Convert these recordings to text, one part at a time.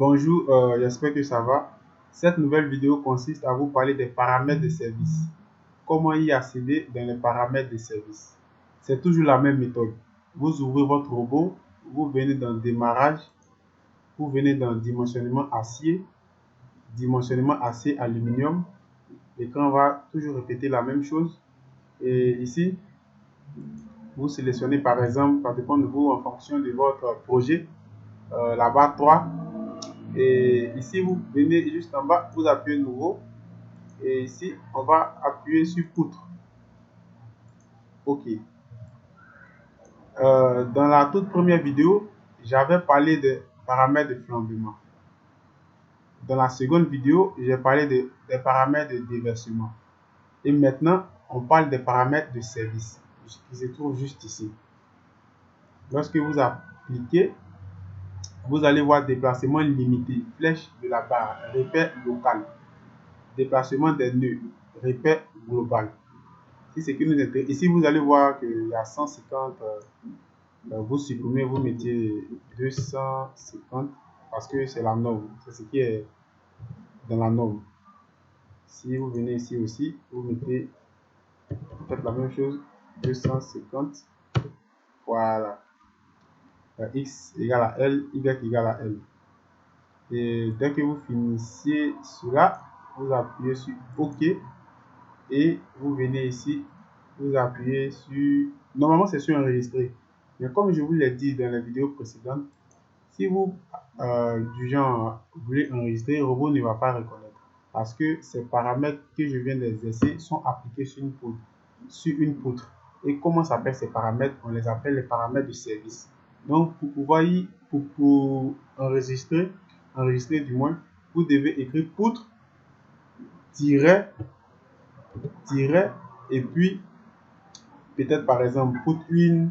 Bonjour, j'espère que ça va. Cette nouvelle vidéo consiste à vous parler des paramètres de service. Comment y accéder dans les paramètres de service? C'est toujours la même méthode. Vous ouvrez votre robot, vous venez dans démarrage, vous venez dans dimensionnement acier aluminium. L'écran va toujours répéter la même chose. Et ici, vous sélectionnez par exemple, ça dépend de vous en fonction de votre projet, la barre 3. Et ici, vous venez juste en bas, vous appuyez nouveau. Et ici, on va appuyer sur poutre. OK. Dans la toute première vidéo, j'avais parlé des paramètres de flambement. Dans la seconde vidéo, j'ai parlé des paramètres de déversement. Et maintenant, on parle des paramètres de service qui se trouvent juste ici. Lorsque vous appliquez, vous allez voir déplacement limité, flèche de la barre, repère local, déplacement des nœuds, repère global. Si c'est que nous intéresse. Ici, vous allez voir qu'il y a 150. Vous supprimez, vous mettez 250 parce que c'est la norme. C'est ce qui est dans la norme. Si vous venez ici aussi, vous mettez peut-être la même chose, 250. Voilà. X égale à L, Y égale à L. Et dès que vous finissez cela, vous appuyez sur OK et vous venez ici, vous appuyez sur... Normalement, c'est sur enregistrer. Mais comme je vous l'ai dit dans la vidéo précédente, si vous, du genre, voulez enregistrer, le robot ne va pas reconnaître. Parce que ces paramètres que je viens d'exercer sont appliqués sur une poutre. Et comment s'appellent ces paramètres? On les appelle les paramètres de service. Donc, pour pouvoir pour enregistrer du moins, vous devez écrire poutre, tiret, et puis peut-être par exemple poutre 1,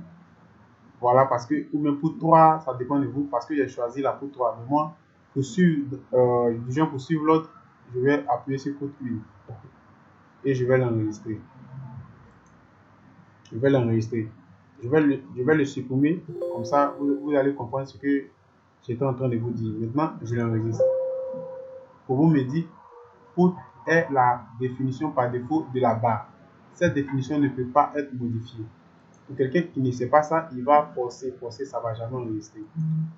voilà, parce que, ou même poutre 3, ça dépend de vous, parce que j'ai choisi la poutre 3. Mais moi, pour suivre l'autre, je vais appuyer sur poutre 1 et je vais l'enregistrer. Je vais le supprimer, comme ça vous allez comprendre ce que j'étais en train de vous dire. Maintenant, je l'enregistre. Pour vous me dire, poutre est la définition par défaut de la barre. Cette définition ne peut pas être modifiée. Pour quelqu'un qui ne sait pas ça, il va forcer, ça ne va jamais enregistrer.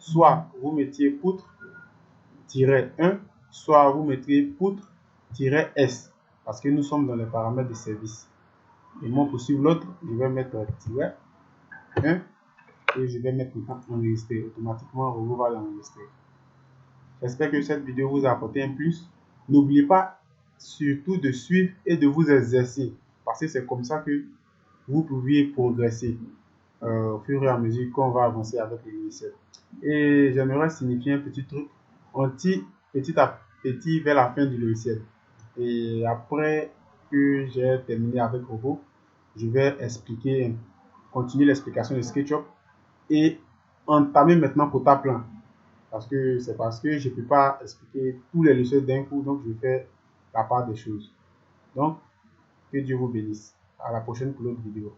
Soit vous mettiez poutre-1, soit vous mettriez poutre-S, parce que nous sommes dans les paramètres de service. Et moi, pour suivre l'autre, je vais mettre -1 et je vais mettre enregistrer. Automatiquement, le robot va l'enregistrer. J'espère que cette vidéo vous a apporté un plus. N'oubliez pas surtout de suivre et de vous exercer, parce que c'est comme ça que vous pouviez progresser au fur et à mesure qu'on va avancer avec le logiciel. Et j'aimerais signifier un petit truc. On tire petit à petit vers la fin du logiciel. Et après que j'ai terminé avec Robot, je vais continuer l'explication de SketchUp et entamer maintenant quota plein. Parce que je ne peux pas expliquer tous les logiciels d'un coup, donc je fais la part des choses. Donc, que Dieu vous bénisse. À la prochaine pour l'autre vidéo.